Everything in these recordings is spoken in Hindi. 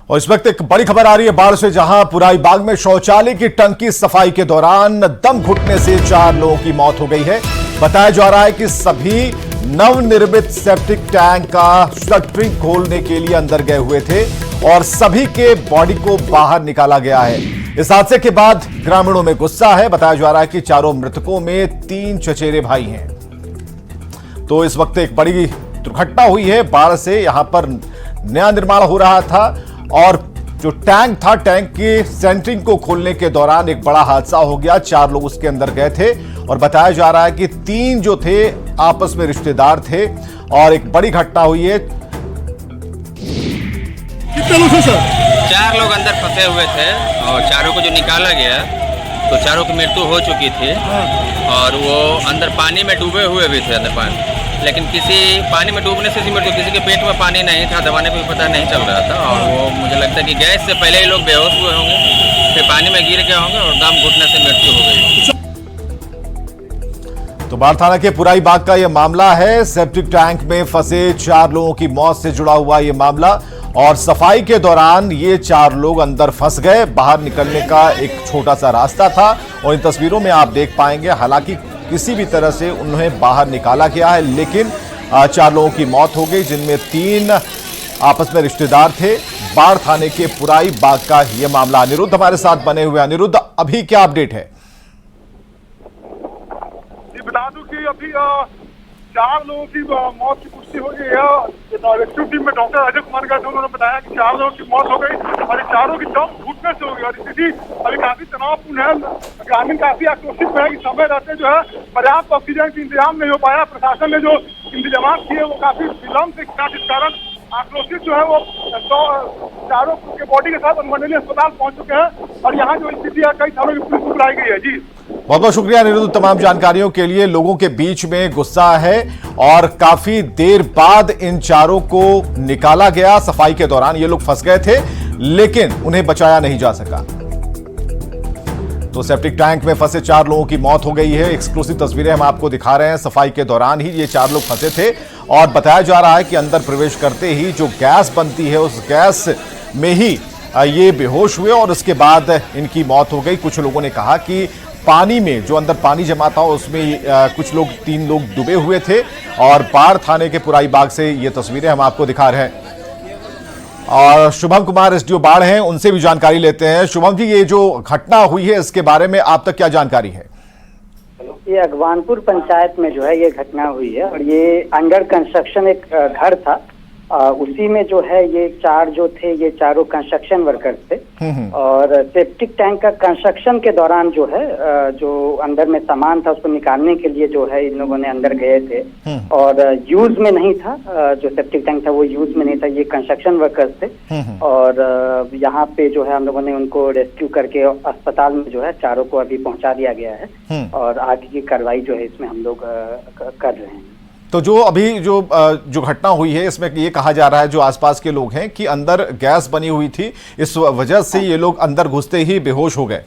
और इस वक्त एक बड़ी खबर आ रही है बाढ़ से, जहां पुराई बाग में शौचालय की टंकी सफाई के दौरान दम घुटने से 4 लोगों की मौत हो गई है। बताया जा रहा है कि सभी नवनिर्मित सेप्टिक टैंक का शटरिंग खोलने के लिए अंदर गए हुए थे और सभी के बॉडी को बाहर निकाला गया है। इस हादसे के बाद ग्रामीणों में गुस्सा है। बताया जा रहा है कि चारों मृतकों में 3 चचेरे भाई हैं। तो इस वक्त एक बड़ी दुर्घटना हुई है बाढ़ से। यहां पर नया निर्माण हो रहा था और जो टैंक था, टैंक की सेंटरिंग को खोलने के दौरान एक बड़ा हादसा हो गया। 4 लोग उसके अंदर गए थे और बताया जा रहा है कि 3 जो थे आपस में रिश्तेदार थे और एक बड़ी घटना हुई है। कितने लोग थे सर? 4 लोग अंदर फंसे हुए थे और चारों को जो निकाला गया तो चारों की मृत्यु हो चुकी थी और वो अंदर पानी में डूबे हुए भी थे अंदर पानी, लेकिन किसी पानी में डूबने से मृत्यु, किसी के पेट में पानी नहीं था, दबाने पर भी पता नहीं चल रहा था और वो मुझे लगता है कि गैस से पहले ही लोग बेहोश हुए होंगे, फिर पानी में गिर गए होंगे और दम घुटने से मृत्यु हो गई। तो बाढ़ थाना के पुराई बाग का यह मामला है। सेप्टिक टैंक में फंसे 4 लोगों की मौत से जुड़ा हुआ यह मामला और सफाई के दौरान ये 4 लोग अंदर फंस गए। बाहर निकलने का एक छोटा सा रास्ता था और इन तस्वीरों में आप देख पाएंगे, हालांकि किसी भी तरह से उन्हें बाहर निकाला गया है, लेकिन 4 लोगों की मौत हो गई, जिनमें 3 आपस में रिश्तेदार थे। बाढ़ थाने के पुराई बाग का यह मामला। अनिरुद्ध हमारे साथ बने हुए। अनिरुद्ध, अभी क्या अपडेट है? बता दूं कि अभी 4 लोगों की मौत की पुष्टि हो गई है। रेस्क्यू टीम में डॉक्टर अजय कुमार गए थे, उन्होंने बताया कि 4 लोगों की मौत हो गई और इन चारों की दम घुटने से हो गई और स्थिति अभी काफी तनावपूर्ण है। ग्रामीण काफी आक्रोशित है कि समय रहते जो है पर्याप्त ऑक्सीजन का इंतजाम नहीं हो पाया। प्रशासन ने जो इंतजाम किए वो काफी विलंब से किया, जिस कारण आक्रोशित जो है वो चारों के बॉडी के साथ अनुमंडलीय अस्पताल पहुंच चुके हैं और यहाँ जो स्थिति है कई थानों की पुलिस बुलाई गई है। जी बहुत बहुत शुक्रिया अनिरुद्ध तमाम जानकारियों के लिए। लोगों के बीच में गुस्सा है और काफी देर बाद इन चारों को निकाला गया। सफाई के दौरान ये लोग फंस गए थे, लेकिन उन्हें बचाया नहीं जा सका। तो सेप्टिक टैंक में फंसे 4 लोगों की मौत हो गई है। एक्सक्लूसिव तस्वीरें हम आपको दिखा रहे हैं। सफाई के दौरान ही ये 4 लोग फंसे थे और बताया जा रहा है कि अंदर प्रवेश करते ही जो गैस बनती है उस गैस में ही ये बेहोश हुए और उसके बाद इनकी मौत हो गई। कुछ लोगों ने कहा कि पानी में, जो अंदर पानी जमा था उसमें कुछ लोग, 3 लोग डूबे हुए थे और बाढ़ थाने के पुराई बाग से ये तस्वीरें हम आपको दिखा रहे हैं। और शुभम कुमार एसडीओ बाढ़ हैं, उनसे भी जानकारी लेते हैं। शुभम जी, ये जो घटना हुई है इसके बारे में आप तक क्या जानकारी है? ये अगवानपुर पंचायत में जो है ये घटना हुई है और ये अंडर कंस्ट्रक्शन एक घर था। उसी में जो है ये 4 जो थे ये चारों कंस्ट्रक्शन वर्कर्स थे और सेप्टिक टैंक का कंस्ट्रक्शन के दौरान जो है जो अंदर में सामान था उसको निकालने के लिए जो है इन लोगों ने अंदर गए थे और यूज में नहीं था। जो सेप्टिक टैंक था वो यूज में नहीं था। ये कंस्ट्रक्शन वर्कर्स थे और यहाँ पे जो है हम लोगों ने उनको रेस्क्यू करके अस्पताल में जो है चारों को अभी पहुंचा दिया गया है और आगे की कार्रवाई जो है इसमें हम लोग कर रहे हैं। तो जो अभी जो घटना हुई है इसमें ये कहा जा रहा है जो आसपास के लोग हैं कि अंदर गैस बनी हुई थी, इस वजह से ये लोग अंदर घुसते ही बेहोश हो गए।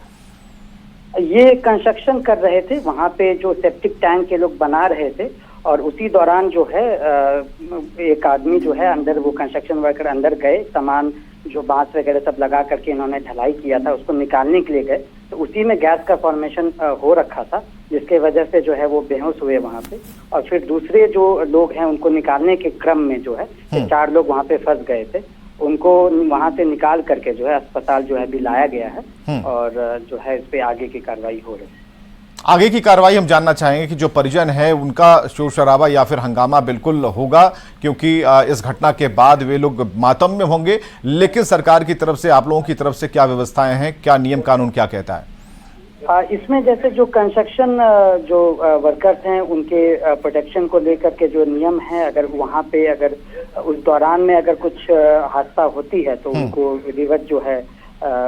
ये कंस्ट्रक्शन कर रहे थे, वहाँ पे जो सेप्टिक टैंक के लोग बना रहे थे और उसी दौरान जो है एक आदमी जो है अंदर, वो कंस्ट्रक्शन वर्कर अंदर गए, सामान जो बांस वगैरह सब लगा करके इन्होंने ढलाई किया था उसको निकालने के लिए गए तो उसी में गैस का फॉर्मेशन हो रखा था, जिसके वजह से जो है वो बेहोश हुए वहाँ पे। और फिर दूसरे जो लोग हैं उनको निकालने के क्रम में जो है 4 लोग वहाँ पे फंस गए थे, उनको वहाँ से निकाल करके जो है अस्पताल जो है भी लाया गया है और जो है इस पे आगे की कार्रवाई हो रही है। आगे की कार्रवाई हम जानना चाहेंगे कि जो परिजन है उनका शोर शराबा या फिर हंगामा बिल्कुल होगा, क्योंकि इस घटना के बाद वे लोग मातम में होंगे, लेकिन सरकार की तरफ से, आप लोगों की तरफ से क्या व्यवस्थाएं हैं, क्या नियम कानून क्या कहता है? इसमें जैसे जो कंस्ट्रक्शन जो वर्कर्स हैं उनके प्रोटेक्शन को लेकर के जो नियम है, अगर वहाँ पे अगर उस दौरान में अगर कुछ हादसा होती है तो उनको विधिवत जो है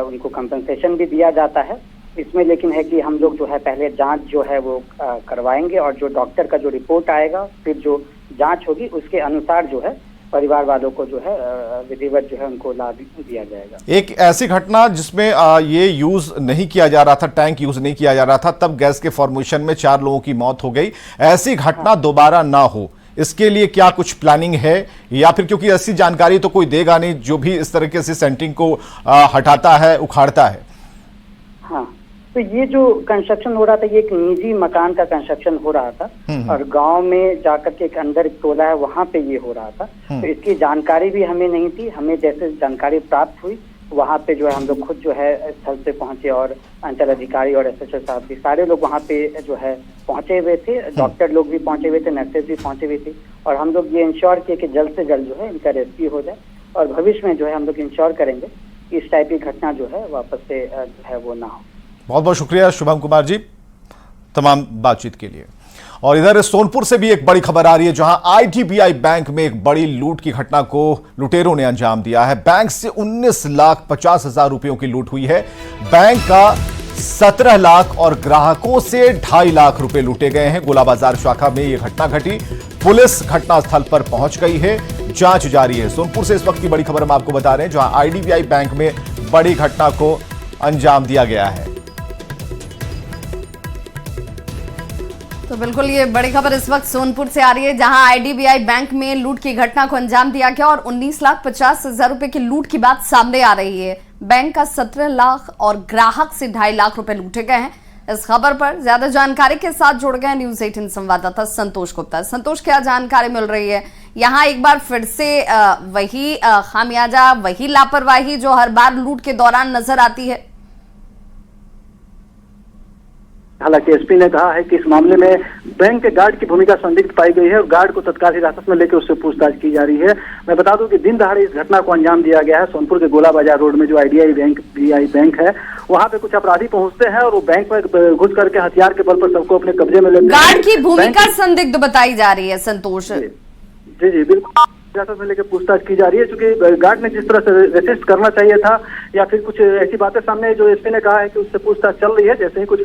उनको कंपनसेशन भी दिया जाता है। इसमें लेकिन है कि हम लोग जो है पहले जांच जो है वो करवाएंगे और जो डॉक्टर का जो रिपोर्ट आएगा फिर जो जांच होगी उसके अनुसार जो है परिवार वालों को जो है विधिवत जो है उनको लाभ दिया जाएगा। एक ऐसी घटना जिसमें ये यूज नहीं किया जा रहा था, टैंक यूज नहीं किया जा रहा था, तब गैस के फॉर्मेशन में 4 लोगों की मौत हो गई, ऐसी घटना दोबारा ना हो, इसके लिए क्या कुछ प्लानिंग है, या फिर क्योंकि ऐसी जानकारी तो कोई देगा नहीं जो भी इस तरीके से सेंटिंग को हटाता है, उखाड़ता है। हाँ, तो ये जो कंस्ट्रक्शन हो रहा था, ये एक निजी मकान का कंस्ट्रक्शन हो रहा था और गांव में जाकर के एक अंदर एक टोला है, वहां पे ये हो रहा था। तो इसकी जानकारी भी हमें नहीं थी। हमें जैसे जानकारी प्राप्त हुई, वहां पे जो है हम लोग खुद जो है स्थल पे पहुंचे और अंचल अधिकारी और एसएचओ साहब भी, सारे लोग वहां पे जो है पहुंचे हुए थे। डॉक्टर लोग भी पहुंचे हुए थे, नर्सेज भी पहुंचे हुए थे, और हम लोग ये इंश्योर किए कि जल्द से जल्द जो है इनका रेस्क्यू हो जाए, और भविष्य में जो है हम लोग इंश्योर करेंगे कि इस टाइप की घटना जो है वापस से जो है वो ना हो। बहुत बहुत शुक्रिया शुभम कुमार जी तमाम बातचीत के लिए। और इधर सोनपुर से भी एक बड़ी खबर आ रही है, जहां आईडीबीआई बैंक में एक बड़ी लूट की घटना को लुटेरों ने अंजाम दिया है। बैंक से 19,50,000 रुपयों की लूट हुई है। बैंक का 17 लाख और ग्राहकों से 2.5 लाख रुपए लूटे गए हैं। गोला बाजार शाखा में यह घटना घटी। पुलिस घटनास्थल पर पहुंच गई है, जांच जारी है। सोनपुर से इस वक्त की बड़ी खबर हम आपको बता रहे हैं, जहां आईडीबीआई बैंक में बड़ी घटना को अंजाम दिया गया है। तो बिल्कुल ये बड़ी खबर इस वक्त सोनपुर से आ रही है, जहां आईडीबीआई बैंक में लूट की घटना को अंजाम दिया गया और 19,50,000 रुपए की लूट की बात सामने आ रही है। बैंक का 17 लाख और ग्राहक से 2.5 लाख रुपए लूटे गए हैं। इस खबर पर ज्यादा जानकारी के साथ जुड़ गए न्यूज 18 संवाददाता संतोष गुप्ता। संतोष, क्या जानकारी मिल रही है? यहाँ एक बार फिर से वही खामियाजा, वही लापरवाही जो हर बार लूट के दौरान नजर आती है। हालांकि एसपी ने कहा है कि इस मामले में बैंक के गार्ड की भूमिका संदिग्ध पाई गई है और गार्ड को तत्काल हिरासत में लेकर उससे पूछताछ की जा रही है। मैं बता दूं कि दिन दहाड़े इस घटना को अंजाम दिया गया है। सोनपुर के गोला बाजार रोड में जो आईडीबीआई बैंक है, वहां पे कुछ अपराधी पहुंचते हैं और वो बैंक में घुस करके हथियार के बल पर सबको अपने कब्जे में लेते हैं। गार्ड की भूमिका संदिग्ध बताई जा रही है संतोष। जी बिल्कुल, हिरासत में लेकर पूछताछ की जा रही है। क्योंकि गार्ड ने जिस तरह से रेसिस्ट करना चाहिए था या फिर कुछ ऐसी बातें सामने जो एसपी ने कहा है कि उससे पूछताछ चल रही है, जैसे ही कुछ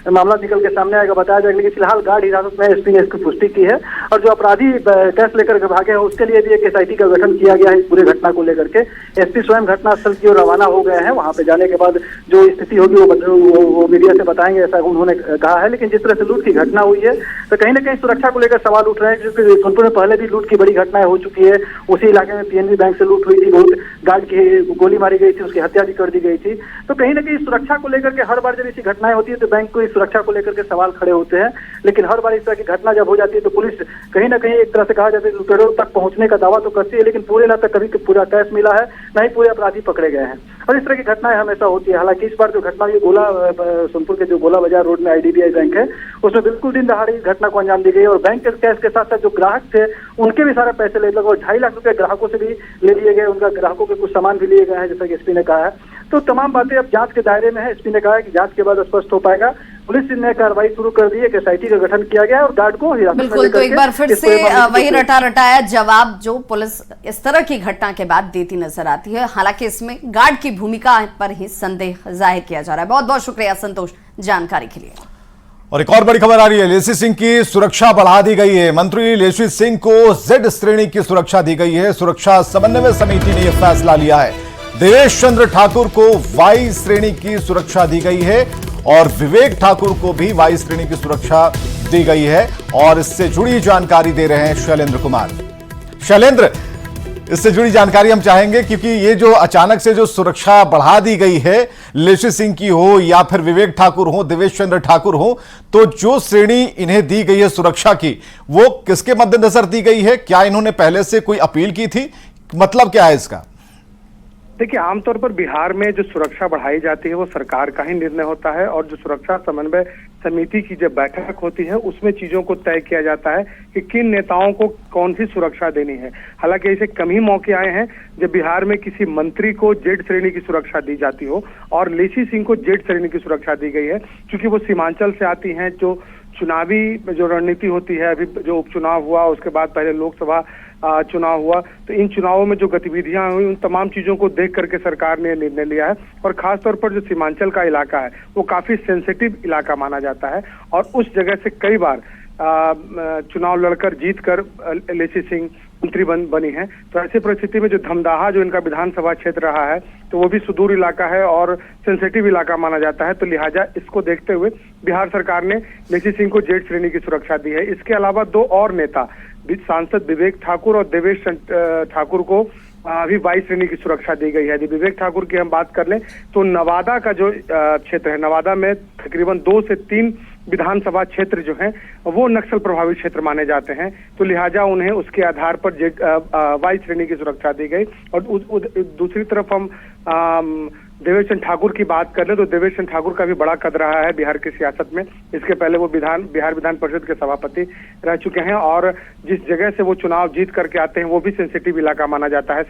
मामला निकल के सामने आएगा बताया जाएगा। लेकिन फिलहाल गार्ड हिरासत में, एसपी ने इसकी पुष्टि की है। और जो अपराधी कैश लेकर भागे हैं उसके लिए भी एक एसआईटी का गठन किया गया है इस पूरे घटना को लेकर के। एसपी स्वयं घटनास्थल की ओर रवाना हो गए हैं। वहां पे जाने के बाद जो स्थिति होगी वो मीडिया से बताएंगे, ऐसा उन्होंने कहा है। लेकिन जिस तरह से लूट की घटना हुई है तो कहीं ना कहीं सुरक्षा को लेकर सवाल उठ रहे हैं, क्योंकि सोनपुर में पहले भी लूट की बड़ी घटनाएं हो चुकी है। उसी इलाके में पीएनबी बैंक से लूट हुई थी, बहुत गार्ड की गोली मारी गई थी, उसकी हत्या भी कर दी गई थी। तो कहीं ना कहीं सुरक्षा को लेकर के हर बार जब ऐसी घटनाएं होती है तो बैंक को इस सुरक्षा को लेकर के सवाल खड़े होते हैं। लेकिन हर बार इस तरह की घटना जब हो जाती है तो पुलिस कहीं ना कहीं एक तरह से कहा जाता है लुटेरों तक पहुंचने का दावा तो करती है, लेकिन पूरे न तक कभी पूरा कैश मिला है, न ही पूरे अपराधी पकड़े गए हैं। और इस तरह की घटनाएं हमेशा होती है। हालांकि इस बार जो घटना हुई सोनपुर के जो गोला बाजार रोड में आईडीबीआई बैंक है, उसमें बिल्कुल दिन दहाड़े इस घटना को अंजाम दी गई और बैंक के कैश के साथ साथ जो ग्राहक थे उनके भी सारे पैसे ले लगे और 2.5 लाख रुपए ग्राहकों से भी ले लिए गए। उनका ग्राहकों के कुछ सामान भी लिए गए हैं, जैसा कि एसपी ने कहा है। तो तमाम बातें अब जांच के दायरे में है। एसपी ने कहा है कि जांच के बाद स्पष्ट हो पाएगा। पुलिस ने कार्रवाई शुरू कर दी है, एसआईटी का गठन किया गया है और गार्ड को हिरासत में बिल्कुल, तो एक बार फिर से वही रटा रटाया जवाब जो पुलिस इस तरह की घटना के बाद देती नजर आती है। हालांकि इसमें गार्ड की भूमिका पर ही संदेह जाहिर किया जा रहा है। बहुत बहुत शुक्रिया संतोष जानकारी के लिए। और एक और बड़ी खबर आ रही है, लेसी सिंह की सुरक्षा बढ़ा दी गई है। मंत्री लेसी सिंह को जेड श्रेणी की सुरक्षा दी गई है। सुरक्षा समन्वय समिति ने यह फैसला लिया है। देवेश चंद्र ठाकुर को वाई श्रेणी की सुरक्षा दी गई है और विवेक ठाकुर को भी वाई श्रेणी की सुरक्षा दी गई है। और इससे जुड़ी जानकारी दे रहे हैं शैलेंद्र कुमार। शैलेंद्र, इससे जुड़ी जानकारी हम चाहेंगे, क्योंकि ये जो अचानक से जो सुरक्षा बढ़ा दी गई है, लेसी सिंह की हो या फिर विवेक ठाकुर हो, देवेश चंद्र ठाकुर हो, तो जो श्रेणी इन्हें दी गई है सुरक्षा की, वो किसके मद्देनजर दी गई है? क्या इन्होंने पहले से कोई अपील की थी? मतलब क्या है इसका? देखिए, आमतौर पर बिहार में जो सुरक्षा बढ़ाई जाती है वो सरकार का ही निर्णय होता है और जो सुरक्षा समन्वय समिति की जब बैठक होती है उसमें चीजों को तय किया जाता है कि किन नेताओं को कौन सी सुरक्षा देनी है। हालांकि ऐसे कम ही मौके आए हैं जब बिहार में किसी मंत्री को जेड श्रेणी की सुरक्षा दी जाती हो और लेसी सिंह को जेड श्रेणी की सुरक्षा दी गई है, क्योंकि वो सीमांचल से आती हैं। जो चुनावी जो रणनीति होती है, अभी जो उपचुनाव हुआ उसके बाद पहले लोकसभा चुनाव हुआ, तो इन चुनावों में जो गतिविधियां हुई उन तमाम चीजों को देख करके सरकार ने निर्णय लिया है। और खासतौर पर जो सीमांचल का इलाका है वो काफी सेंसिटिव इलाका माना जाता है और उस जगह से कई बार चुनाव लड़कर जीतकर लेसी सिंह मंत्री बनी है। तो ऐसी परिस्थिति में जो धमदाहा जो इनका विधानसभा क्षेत्र रहा है तो वो भी सुदूर इलाका है और सेंसिटिव इलाका माना जाता है। तो लिहाजा इसको देखते हुए बिहार सरकार ने लेसी सिंह को जेड श्रेणी की सुरक्षा दी है। इसके अलावा दो और नेता सांसद विवेक ठाकुर और देवेश ठाकुर को अभी 22 श्रेणी की सुरक्षा दी गई है। यदि विवेक ठाकुर की हम बात कर लें तो नवादा का जो क्षेत्र है, नवादा में तकरीबन 2 से 3 विधानसभा क्षेत्र जो हैं वो नक्सल प्रभावित क्षेत्र माने जाते हैं, तो लिहाजा उन्हें उसके आधार पर 22 श्रेणी की सुरक्षा दी गई। और दूसरी तरफ हम देवेश चंद्र ठाकुर की बात कर ले तो देवेश चंद्र ठाकुर का भी बड़ा कद रहा है बिहार की सियासत में। इसके पहले वो बिहार विधान परिषद के सभापति रह चुके हैं और जिस जगह से वो चुनाव जीत करके आते हैं वो भी सेंसिटिव इलाका माना जाता है,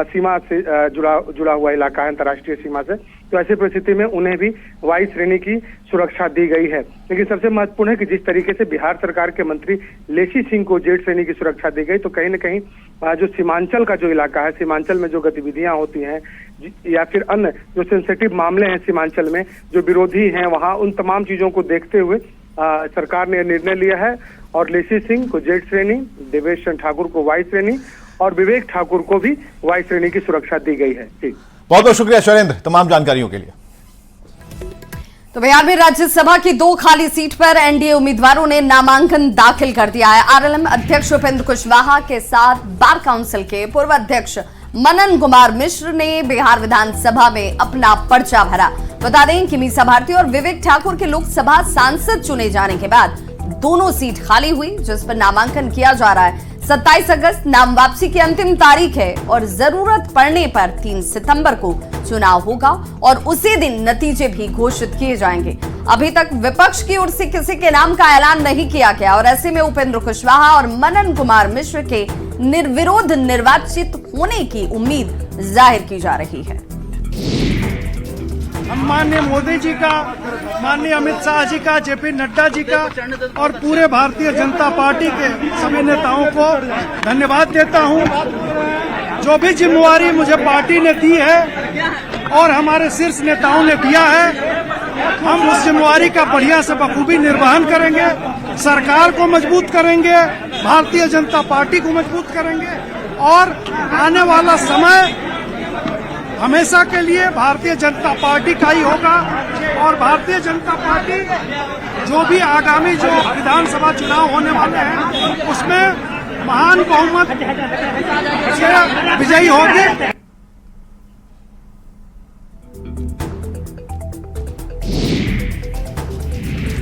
सीमा से जुड़ा हुआ इलाका है अंतर्राष्ट्रीय सीमा से। तो ऐसी परिस्थिति में उन्हें भी 22 श्रेणी की सुरक्षा दी गई है। लेकिन सबसे महत्वपूर्ण है कि जिस तरीके से बिहार सरकार के मंत्री लेसी सिंह को जेड श्रेणी की सुरक्षा दी गई, तो कहीं न कहीं जो सीमांचल का जो इलाका है, सीमांचल में जो गतिविधियां होती हैं या फिर अन्य जो सेंसिटिव मामले हैं सीमांचल में, जो विरोधी हैं वहां, उन तमाम चीजों को देखते हुए सरकार ने निर्णय लिया है और लेसी सिंह को जेड श्रेणी, देवेश चंद्र ठाकुर को 22 श्रेणी और विवेक ठाकुर को भी 22 श्रेणी की सुरक्षा दी गई है। ठीक, बहुत बहुत शुक्रिया शैलेंद्र तमाम जानकारियों के लिए। तो बिहार में राज्यसभा की 2 खाली सीट पर एनडीए उम्मीदवारों ने नामांकन दाखिल कर दिया है। आरएलएम अध्यक्ष उपेंद्र कुशवाहा के साथ बार काउंसिल के पूर्व अध्यक्ष मनन कुमार मिश्र ने बिहार विधानसभा में अपना पर्चा भरा। बता दें कि मीसा भारती और विवेक ठाकुर के लोकसभा सांसद चुने जाने के बाद दोनों सीट खाली हुई, जिस पर नामांकन किया जा रहा है। 27 अगस्त नाम वापसी की अंतिम तारीख है और जरूरत पड़ने पर 3 सितंबर को चुनाव होगा और उसी दिन नतीजे भी घोषित किए जाएंगे। अभी तक विपक्ष की ओर से किसी के नाम का ऐलान नहीं किया गया और ऐसे में उपेंद्र कुशवाहा और मनन कुमार मिश्र के निर्विरोध निर्वाचित होने की उम्मीद जाहिर की जा रही है। हम माननीय मोदी जी का, माननीय अमित शाह जी का, जेपी नड्डा जी का और पूरे भारतीय जनता पार्टी के सभी नेताओं को धन्यवाद देता हूं। जो भी जिम्मेवारी मुझे पार्टी ने दी है और हमारे शीर्ष नेताओं ने दिया है, हम उस जिम्मेवारी का बढ़िया से बखूबी निर्वहन करेंगे, सरकार को मजबूत करेंगे, भारतीय जनता पार्टी को मजबूत करेंगे और आने वाला समय हमेशा के लिए भारतीय जनता पार्टी का ही होगा। और भारतीय जनता पार्टी जो भी आगामी जो विधानसभा चुनाव होने वाले हैं उसमें महान बहुमत से विजयी होगी।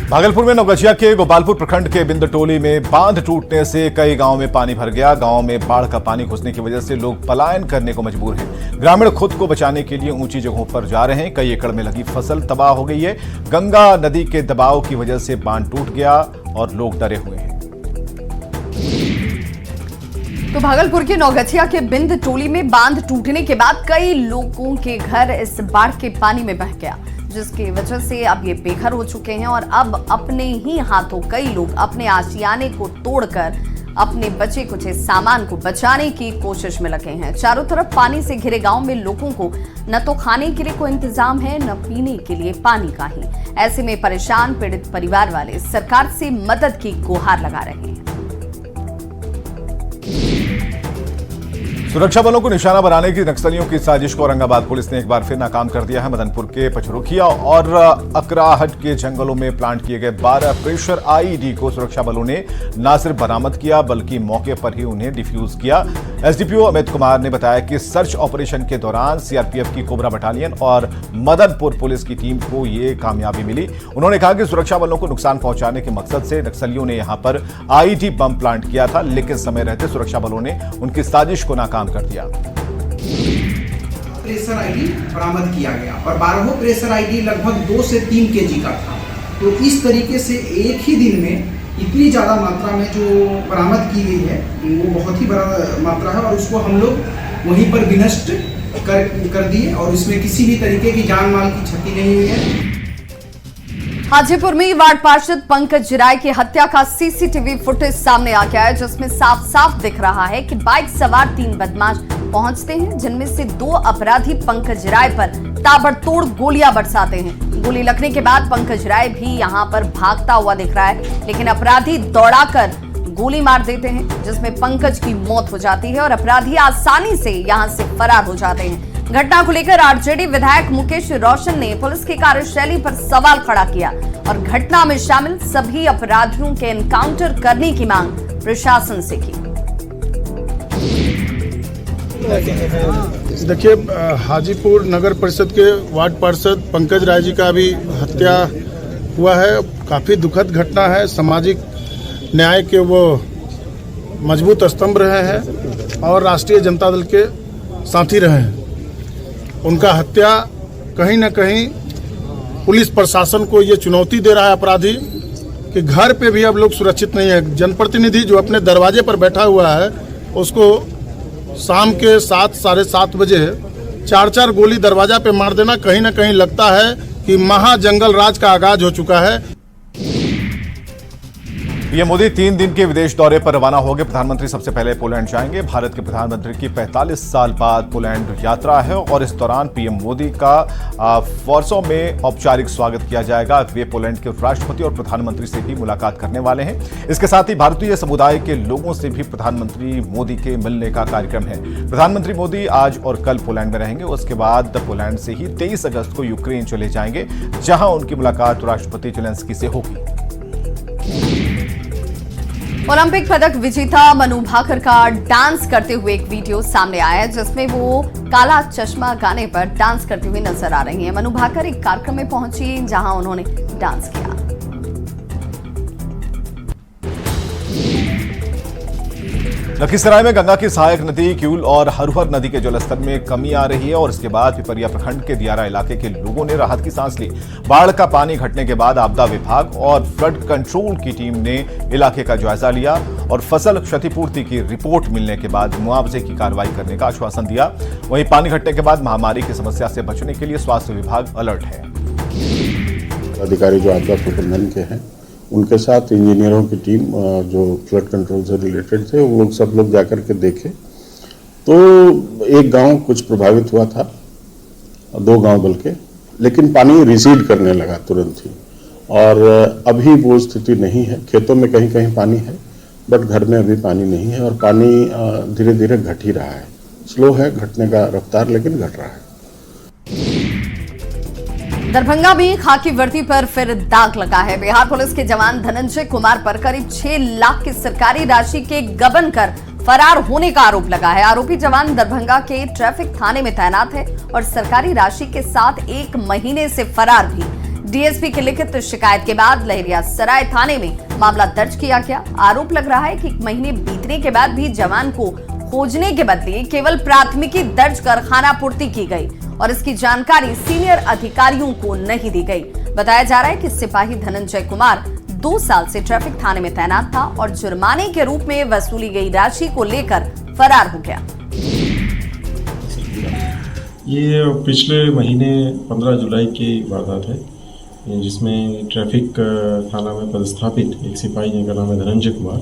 भागलपुर में नवगछिया के गोपालपुर प्रखंड के बिंदटोली में बांध टूटने से कई गांव में पानी भर गया। गांव में बाढ़ का पानी घुसने की वजह से लोग पलायन करने को मजबूर हैं। ग्रामीण खुद को बचाने के लिए ऊंची जगहों पर जा रहे हैं। कई एकड़ में लगी फसल तबाह हो गई है। गंगा नदी के दबाव की वजह से बांध टूट गया और लोग डरे हुए हैं। तो भागलपुर के नवगछिया के बिंद टोली में बांध टूटने के बाद कई लोगों के घर इस बाढ़ के पानी में बह गया, जिसकी वजह से अब ये बेघर हो चुके हैं और अब अपने ही हाथों कई लोग अपने आशियाने को तोड़कर अपने बचे कुचे सामान को बचाने की कोशिश में लगे हैं। चारों तरफ पानी से घिरे गांव में लोगों को न तो खाने के लिए कोई इंतजाम है, न पीने के लिए पानी का ही। ऐसे में परेशान पीड़ित परिवार वाले सरकार से मदद की गुहार लगा रहे हैं। सुरक्षा बलों को निशाना बनाने की नक्सलियों की साजिश को औरंगाबाद पुलिस ने एक बार फिर नाकाम कर दिया है। मदनपुर के पचरुखिया और अकराहट के जंगलों में प्लांट किए गए 12 प्रेशर आईईडी को सुरक्षा बलों ने न सिर्फ बरामद किया बल्कि मौके पर ही उन्हें डिफ्यूज किया। एसडीपीओ अमित कुमार ने बताया कि सर्च ऑपरेशन के दौरान सीआरपीएफ की कोबरा बटालियन और मदनपुर पुलिस की टीम को ये कामयाबी मिली। उन्होंने कहा कि सुरक्षा बलों को नुकसान पहुंचाने के मकसद से नक्सलियों ने यहां पर आईईडी बम प्लांट किया था, लेकिन समय रहते सुरक्षा बलों ने उनकी साजिश को नाकाम कर दिया। प्रेशर आईडी बरामद किया गया और 12 प्रेशर आईडी लगभग 2 से 3 केजी का था। तो इस तरीके से एक ही दिन में इतनी ज़्यादा मात्रा में जो बरामद की गई है वो बहुत ही बड़ा मात्रा है और उसको हम लोग वहीं पर विनष्ट कर दिए और इसमें किसी भी तरीके की जान माल की क्षति नहीं हुई है। हाजीपुर में वार्ड पार्षद पंकज राय की हत्या का सीसीटीवी फुटेज सामने आ गया है, जिसमें साफ साफ दिख रहा है कि बाइक सवार 3 बदमाश पहुंचते हैं, जिनमें से 2 अपराधी पंकज राय पर ताबड़तोड़ गोलियां बरसाते हैं। गोली लगने के बाद पंकज राय भी यहां पर भागता हुआ दिख रहा है, लेकिन अपराधी दौड़ाकर गोली मार देते हैं, जिसमें पंकज की मौत हो जाती है और अपराधी आसानी से यहां से फरार हो जाते हैं। घटना को लेकर आरजेडी विधायक मुकेश रोशन ने पुलिस की कार्यशैली पर सवाल खड़ा किया और घटना में शामिल सभी अपराधियों के एनकाउंटर करने की मांग प्रशासन से की। देखिए, हाजीपुर नगर परिषद के वार्ड पार्षद पंकज राय जी का भी हत्या हुआ है। काफ़ी दुखद घटना है। सामाजिक न्याय के वो मजबूत स्तंभ रहे हैं और राष्ट्रीय जनता दल के साथी रहे हैं। उनका हत्या कहीं ना कहीं पुलिस प्रशासन को ये चुनौती दे रहा है अपराधी कि घर पे भी अब लोग सुरक्षित नहीं है। जनप्रतिनिधि जो अपने दरवाजे पर बैठा हुआ है उसको शाम के 7 साढ़े 7 बजे 4-4 गोली दरवाजा पे मार देना, कहीं ना कहीं लगता है कि महाजंगल राज का आगाज हो चुका है। पीएम मोदी 3 दिन के विदेश दौरे पर रवाना होंगे। प्रधानमंत्री सबसे पहले पोलैंड जाएंगे। भारत के प्रधानमंत्री की 45 साल बाद पोलैंड यात्रा है और इस दौरान पीएम मोदी का वॉर्सो में औपचारिक स्वागत किया जाएगा। वे पोलैंड के राष्ट्रपति और प्रधानमंत्री से भी मुलाकात करने वाले हैं। इसके साथ ही भारतीय समुदाय के लोगों से भी प्रधानमंत्री मोदी के मिलने का कार्यक्रम है। प्रधानमंत्री मोदी आज और कल पोलैंड में रहेंगे। उसके बाद पोलैंड से ही 23 अगस्त को यूक्रेन चले जाएंगे, जहां उनकी मुलाकात राष्ट्रपति जेलेंस्की से होगी। ओलंपिक पदक विजेता मनु भाकर का डांस करते हुए एक वीडियो सामने आया है, जिसमें वो काला चश्मा गाने पर डांस करती हुई नजर आ रही हैं। मनु भाकर एक कार्यक्रम में पहुंची जहां उन्होंने डांस किया। लखीसराय में गंगा की सहायक नदी क्यूल और हरहर नदी के जलस्तर में कमी आ रही है और इसके बाद पिपरिया प्रखंड के दियारा इलाके के लोगों ने राहत की सांस ली। बाढ़ का पानी घटने के बाद आपदा विभाग और फ्लड कंट्रोल की टीम ने इलाके का जायजा लिया और फसल क्षतिपूर्ति की रिपोर्ट मिलने के बाद मुआवजे की कार्रवाई करने का आश्वासन दिया। वहीं पानी घटने के बाद महामारी की समस्या से बचने के लिए स्वास्थ्य विभाग अलर्ट है। अधिकारी जो आपदा प्रबंधन के हैं उनके साथ इंजीनियरों की टीम जो फ्लड कंट्रोल से रिलेटेड थे, वो लोग सब लोग जाकर के देखे तो एक गांव कुछ प्रभावित हुआ था, 2 गांव बल्कि, लेकिन पानी रिसीड करने लगा तुरंत ही और अभी वो स्थिति नहीं है। खेतों में कहीं कहीं पानी है बट घर में अभी पानी नहीं है और पानी धीरे धीरे घट ही रहा है। स्लो है घटने का रफ्तार, लेकिन घट रहा है। दरभंगा में खाकी वर्दी पर फिर दाग लगा है। बिहार पुलिस के जवान धनंजय कुमार पर करीब 6 लाख की सरकारी राशि के गबन कर फरार होने का आरोप लगा है। आरोपी जवान दरभंगा के ट्रैफिक थाने में तैनात है और सरकारी राशि के साथ 1 महीने से फरार भी। डीएसपी की लिखित शिकायत के बाद लहरियासराय थाने में मामला दर्ज किया गया। आरोप लग रहा है कि 1 महीने बीतने के बाद भी जवान को खोजने के बदले केवल प्राथमिकी दर्ज कर खानापूर्ति की गई और इसकी जानकारी सीनियर अधिकारियों को नहीं दी गई। बताया जा रहा है कि सिपाही धनंजय कुमार 2 साल से ट्रैफिक थाने में तैनात था और जुर्माने के रूप में वसूली गई राशि को लेकर फरार हो गया। ये पिछले महीने 15 जुलाई की वारदात है, जिसमें ट्रैफिक थाना में पदस्थापित एक सिपाही जिनका नाम है धनंजय कुमार,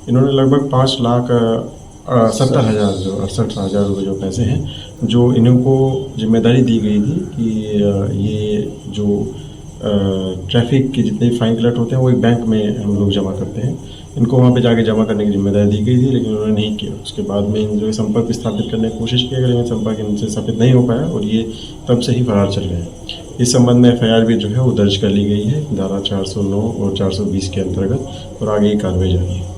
इन्होंने लगभग 5,68,000 रुपये जो पैसे हैं, जो इनको जिम्मेदारी दी गई थी कि ये जो ट्रैफिक के जितने फाइन कलेक्ट होते हैं वो एक बैंक में हम लोग जमा करते हैं, इनको वहाँ पे जाके जमा करने की जिम्मेदारी दी गई थी, लेकिन उन्होंने नहीं किया। उसके बाद में इन जो संपर्क स्थापित करने की कोशिश किया, लेकिन संपर्क इनसे स्थापित नहीं हो पाया और ये तब से ही फरार चल गए हैं। इस संबंध में FIR भी जो है वो दर्ज कर ली गई है धारा 409 और 420 के अंतर्गत और आगे की कार्रवाई जारी है।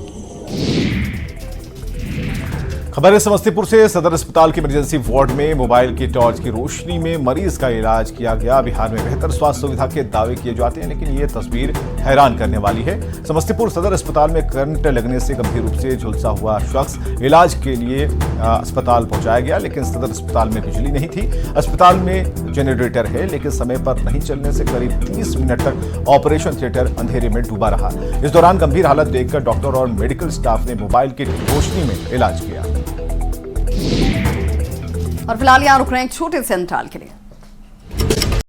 खबर है समस्तीपुर से। सदर अस्पताल के इमरजेंसी वार्ड में मोबाइल की टॉर्च की रोशनी में मरीज का इलाज किया गया। बिहार में बेहतर स्वास्थ्य सुविधा के दावे किए जाते हैं, लेकिन ये तस्वीर हैरान करने वाली है। समस्तीपुर सदर अस्पताल में करंट लगने से गंभीर रूप से झुलसा हुआ शख्स इलाज के लिए अस्पताल पहुंचाया गया, लेकिन सदर अस्पताल में बिजली नहीं थी। अस्पताल में जनरेटर है, लेकिन समय पर नहीं चलने से करीब 30 मिनट तक ऑपरेशन थिएटर अंधेरे में डूबा रहा। इस दौरान गंभीर हालत देखकर डॉक्टर और मेडिकल स्टाफ ने मोबाइल की रोशनी में इलाज किया। और फिलहाल यहां रुक रहे हैं एक छोटे से अंतराल के लिए।